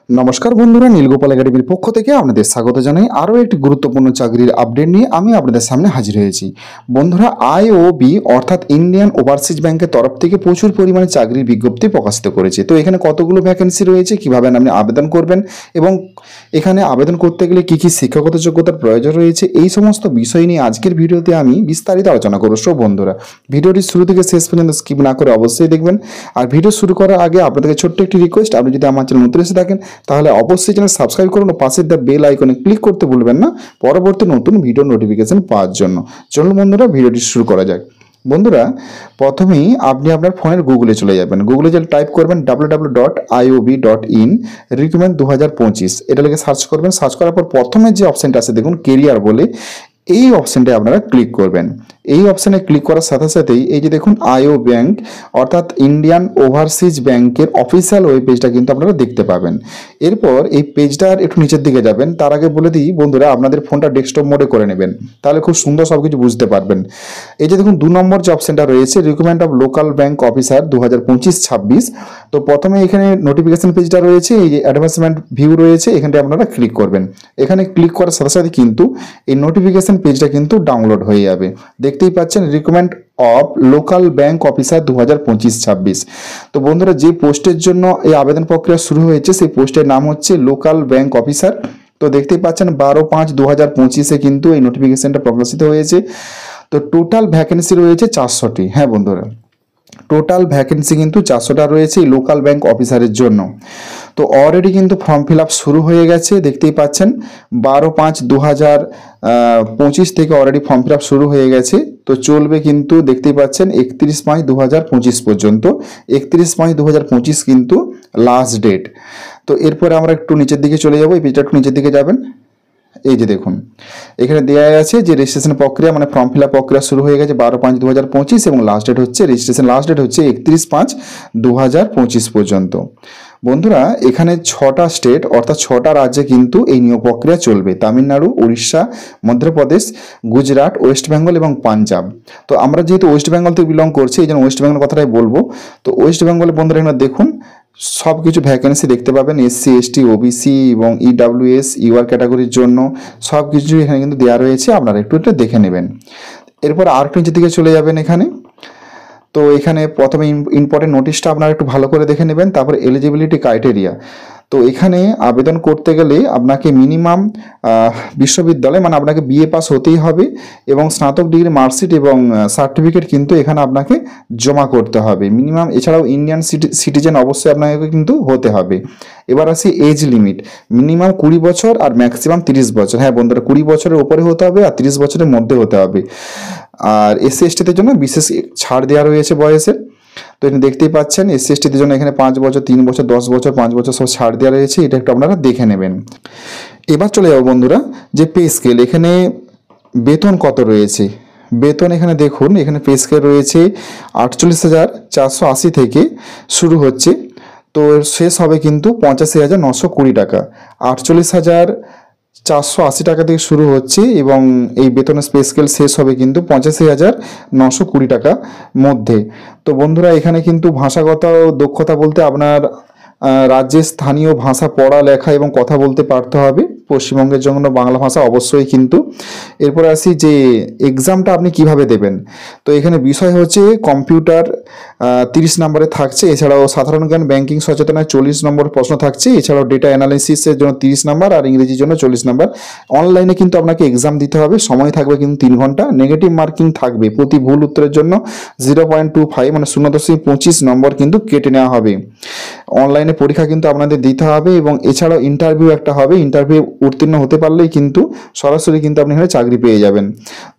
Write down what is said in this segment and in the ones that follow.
নমস্কার বন্ধুরা, নীলগোপাল একাডেমির পক্ষ থেকে আপনাদের স্বাগত জানাই। আরও একটি গুরুত্বপূর্ণ চাকরির আপডেট নিয়ে আমি আপনাদের সামনে হাজির হয়েছি। বন্ধুরা, আইওবি অর্থাৎ ইন্ডিয়ান ওভারসিজ ব্যাংকের তরফ থেকে প্রচুর পরিমাণে চাকরির বিজ্ঞপ্তি প্রকাশিত করেছে। তো এখানে কতগুলো ভ্যাকেন্সি রয়েছে, কীভাবে আপনি আবেদন করবেন এবং এখানে আবেদন করতে গেলে কী কী শিক্ষাগত যোগ্যতার প্রয়োজন রয়েছে, এই সমস্ত বিষয় নিয়ে আজকের ভিডিওতে আমি বিস্তারিত আলোচনা করব। সো বন্ধুরা, ভিডিওটি শুরু থেকে শেষ পর্যন্ত স্কিপ না করে অবশ্যই দেখবেন। আর ভিডিও শুরু করার আগে আপনাদেরকে ছোট্ট একটি রিকোয়েস্ট, আপনি যদি আমার চ্যানেল নতুন এসে থাকেন তাহলে অবশ্যই চ্যানেল সাবস্ক্রাইব করুন ও পাশের দ্য বেল আইকনে ক্লিক করতে ভুলবেন না পরবর্তী নতুন ভিডিও নোটিফিকেশন পাওয়ার জন্য। চলুন বন্ধুরা, ভিডিওটি শুরু করা যাক। বন্ধুরা, প্রথমেই আপনি আপনার ফোনের গুগলে চলে যাবেন। গুগলে যে টাইপ করবেন www.iob.in রিক্রুটমেন্ট 2025, এটা লিখে সার্চ করবেন। সার্চ করার পর প্রথমে যে অপশনটা আছে দেখুন, কেরিয়ার বলে, এই অপশনটায় আপনারা ক্লিক করবেন। এই অপশানে ক্লিক করার সাথে সাথেই এই যে দেখুন আইও ব্যাংক অর্থাৎ ইন্ডিয়ান ওভারসিজ ব্যাংকের অফিসিয়াল ওয়েব পেজটা কিন্তু আপনারা দেখতে পাবেন। এরপর এই পেজটার একটু নিচের দিকে যাবেন। তার আগে বলে দিই বন্ধুরা, আপনাদের ফোনটা ডেস্কটপ মোডে করে নেবেন, তাহলে খুব সুন্দর সব কিছু বুঝতে পারবেন। এই যে দেখুন 2 নম্বর যে অপশনটা রয়েছে, recruitment of local bank officer 2025-26। তো প্রথমে এখানে নোটিফিকেশন পেজটা রয়েছে, এই যে অ্যাডভার্টাইজমেন্ট ভিউ রয়েছে, এখানটা আপনারা ক্লিক করবেন। এখানে ক্লিক করার সাথে সাথে কিন্তু এই নোটিফিকেশন পেজটা কিন্তু ডাউনলোড হয়ে যাবে। দেখতেই পাচ্ছেন recruitment of local bank officer 2025-26। তো বন্ধুরা, যে পোস্টের জন্য এই আবেদন প্রক্রিয়া শুরু হয়েছে সেই পোস্টের নাম হচ্ছে লোকাল ব্যাংক অফিসার। তো দেখতেই পাচ্ছেন 12/5/2025-এ কিন্তু এই নোটিফিকেশনটা প্রকাশিত হয়েছে। তো টোটাল ভ্যাকেন্সি রয়েছে 400টি। হ্যাঁ বন্ধুরা, টোটাল ভ্যাকেন্সি কিন্তু 400টা রয়েছে এই লোকাল ব্যাংক অফিসারের জন্য। তো অলরেডি কিন্তু ফর্ম ফিল আপ শুরু হয়ে গেছে, দেখতেই পাচ্ছেন 12/5/2025 থেকে অলরেডি ফর্ম ফিল আপ শুরু হয়ে গেছে। তো চলবে কিন্তু, দেখতেই পাচ্ছেন 31 মার্চ 2025 পর্যন্ত। 31 মার্চ 2025 কিন্তু লাস্ট ডেট। তো এরপরে আমরা একটু নিচের দিকে চলে যাবো, এই পেজটা একটু নিচের দিকে যাবেন। এই যে দেখুন এখানে দেওয়া আছে যে রেজিস্ট্রেশন প্রক্রিয়া মানে ফর্ম ফিল আপ প্রক্রিয়া শুরু হয়ে গেছে 12/5/2025 এবং লাস্ট ডেট হচ্ছে রেজিস্ট্রেশন লাস্ট ডেট হচ্ছে 31 মার্চ 2025 পর্যন্ত। বন্ধুরা, এখানে 6টা স্টেট অর্থাৎ 6টা রাজ্যে কিন্তু এই নিয়োগ প্রক্রিয়া চলবে: তামিলনাড়ু, উড়িষ্যা, মধ্যপ্রদেশ, গুজরাট, ওয়েস্ট বেঙ্গল এবং পাঞ্জাব। তো আমরা যেহেতু ওয়েস্ট বেঙ্গল থেকে বিলং করছি, এই জন্য ওয়েস্ট বেঙ্গল কথাটাই বলবো। তো ওয়েস্ট বেঙ্গলের বন্ধুরা এখানে দেখুন সব কিছু ভ্যাকেন্সি দেখতে পাবেন, এসসি, এসটি, ওবিসি এবং ইডাব্লিউএস, ইউআর ক্যাটাগরির জন্য সব কিছু এখানে কিন্তু দেওয়া রয়েছে, আপনারা একটু এটা দেখে নেবেন। এরপর আর একটু নিচের দিকে চলে যাবেন এখানে। তো এখানে প্রথমে ইম্পর্টেন্ট নোটিশটা আপনারা একটু ভালো করে দেখে নেবেন। তারপর এলিজিবিলিটি ক্রাইটেরিয়া। তো এখানে আবেদন করতে গেলে আপনাকে মিনিমাম বিশ্ববিদ্যালয় মানে আপনাকে বিএ পাস হতেই হবে এবং স্নাতক ডিগ্রি মার্কশিট এবং সার্টিফিকেট কিন্তু এখানে আপনাকে জমা করতে হবে মিনিমাম। এছাড়াও ইন্ডিয়ান সিটিজেন অবশ্যই আপনাকে কিন্তু হতে হবে। এবার আসি এজ লিমিট, মিনিমাম 20 বছর আর ম্যাক্সিমাম 30 বছর। হ্যাঁ বন্ধুরা, 20 বছরের উপরে হতে হবে আর 30 বছরের মধ্যে হতে হবে। আর এসসি এসটিদের জন্য বিশেষ ছাড় দেওয়া রয়েছে বয়সের। তো এখানে দেখতেই পাচ্ছেন এসসি এসটিদের জন্য এখানে 5 বছর, 3 বছর, 10 বছর, 5 বছর সব ছাড় দেওয়া রয়েছে, এটা একটু আপনারা দেখে নেবেন। এবার চলে যাবো বন্ধুরা যে পে স্কেল, এখানে বেতন কত রয়েছে। বেতন এখানে দেখুন, এখানে পে স্কেল রয়েছে 48,480 থেকে শুরু হচ্ছে, তো শেষ হবে কিন্তু 85,920 টাকা। 48,480 টাকা থেকে শুরু হচ্ছে এবং এই বেতনের পে স্কেল শেষ হবে কিন্তু 85,920 টাকা মধ্যে। তো বন্ধুরা, এখানে কিন্তু ভাষাগত দক্ষতা বলতে আপনার রাজ্যের স্থানীয় ভাষা পড়া, লেখা এবং কথা বলতে পারতে হবে। পশ্চিমবঙ্গের জন্য বাংলা ভাষা অবশ্যই কিন্তু। এরপরে আসি যে এক্সামটা আপনি কিভাবে দেবেন। তো এখানে বিষয় হচ্ছে কম্পিউটার 30 নম্বরে থাকছে, এছাড়াও সাধারণ জ্ঞান, ব্যাংকিং সচেতনায় 40 নম্বর প্রশ্ন থাকছে, এছাড়াও ডেটা অ্যানালাইসিসের জন্য 30 নম্বর আর ইংরেজির জন্য 40 নম্বর। অনলাইনে কিন্তু আপনাকে এক্সাম দিতে হবে, সময় থাকবে কিন্তু 3 ঘন্টা। নেগেটিভ মার্কিং থাকবে, প্রতি ভুল উত্তরের জন্য 0.25 মানে 0.25 নম্বর কিন্তু কেটে নেওয়া হবে। অনলাইনে পরীক্ষা কিন্তু আপনাদের দিতে হবে এবং এছাড়াও ইন্টারভিউ একটা হবে, ইন্টারভিউ উত্তীর্ণ হতে পারলেই কিন্তু সরাসরি কিন্তু আপনি এখানে চাকরি পেয়ে যাবেন।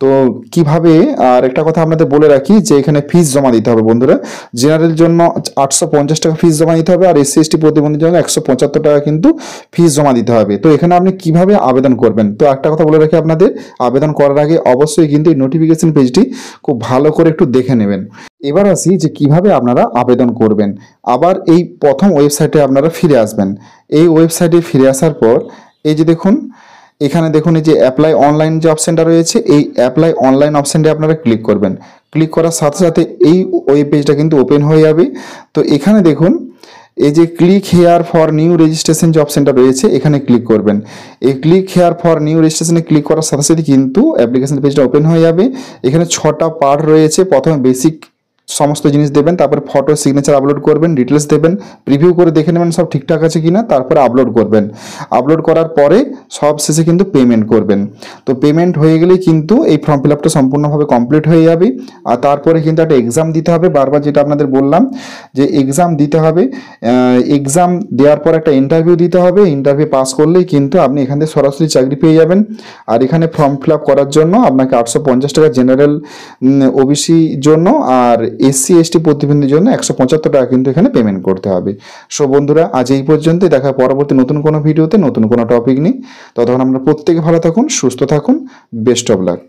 তো কিভাবে, আর একটা কথা আপনাদের বলে রাখি যে এখানে ফিস জমা দিতে হবে বন্ধুরা। জেনারেল জন্য 850 টাকা ফিস জমা দিতে হবে আর এসসি এসটি প্রতিবন্ধীর জন্য 175 টাকা কিন্তু ফিস জমা দিতে হবে। তো এখানে আপনি কিভাবে আবেদন করবেন, তো একটা কথা বলে রাখি আপনাদের, আবেদন করার আগে অবশ্যই কিন্তু এই নোটিফিকেশন পেজটি খুব ভালো করে একটু দেখে নেবেন। এবার আসি যে কিভাবে আপনারা আবেদন করবেন। আবার এই প্রথম ওয়েবসাইটে আপনারা ফিরে আসবেন। এই ওয়েবসাইটে ফিরে আসার পর এই যে দেখুন এখানে দেখুন এই যে অ্যাপ্লাই অনলাইন যে অপশানটা রয়েছে, এই অ্যাপ্লাই অনলাইন অপশানটা আপনারা ক্লিক করবেন। ক্লিক করার সাথে সাথে এই ওয়েব পেজটা কিন্তু ওপেন হয়ে যাবে। তো এখানে দেখুন এই যে click here for new registration যে অপশনটা রয়েছে এখানে ক্লিক করবেন। এই ক্লিক হেয়ার ফর নিউ রেজিস্ট্রেশনে ক্লিক করার সাথে সাথে কিন্তু অ্যাপ্লিকেশন পেজটা ওপেন হয়ে যাবে। এখানে 6টা পার্ট রয়েছে। প্রথমে বেসিক সমস্ত জিনিস দেবেন, তারপরে ফটো সিগনেচার আপলোড করবেন, ডিটেলস দেবেন, প্রিভিউ করে দেখে নেবেন সব ঠিকঠাক আছে কিনা, তারপরে আপলোড করবেন। আপলোড করার পরে সব শেষে কিন্তু পেমেন্ট করবেন। তো পেমেন্ট হয়ে গেলেই কিন্তু এই ফর্ম ফিল আপটা সম্পূর্ণভাবে কমপ্লিট হয়ে যাবে। আর তারপরে কিন্তু একটা এক্সাম দিতে হবে, বারবার যেটা আপনাদের বললাম যে এক্সাম দিতে হবে। এক্সাম দেওয়ার পর একটা ইন্টারভিউ দিতে হবে। ইন্টারভিউ পাস করলেই কিন্তু আপনি এখান থেকে সরাসরি চাকরি পেয়ে যাবেন। আর এখানে ফর্ম ফিল আপ করার জন্য আপনাকে 850 টাকা জেনারেল ওবিসি জন্য, আর এসসি এসটি প্রতিবন্ধীর জন্য 175 টাকা কিন্তু এখানে পেমেন্ট করতে হবে। সো বন্ধুরা, আজ এই পর্যন্তই। দেখা পরবর্তী নতুন কোনো ভিডিওতে নতুন কোনো টপিক নিয়ে। ততক্ষণ আমরা প্রত্যেকে ভালো থাকুন, সুস্থ থাকুন। Best of luck.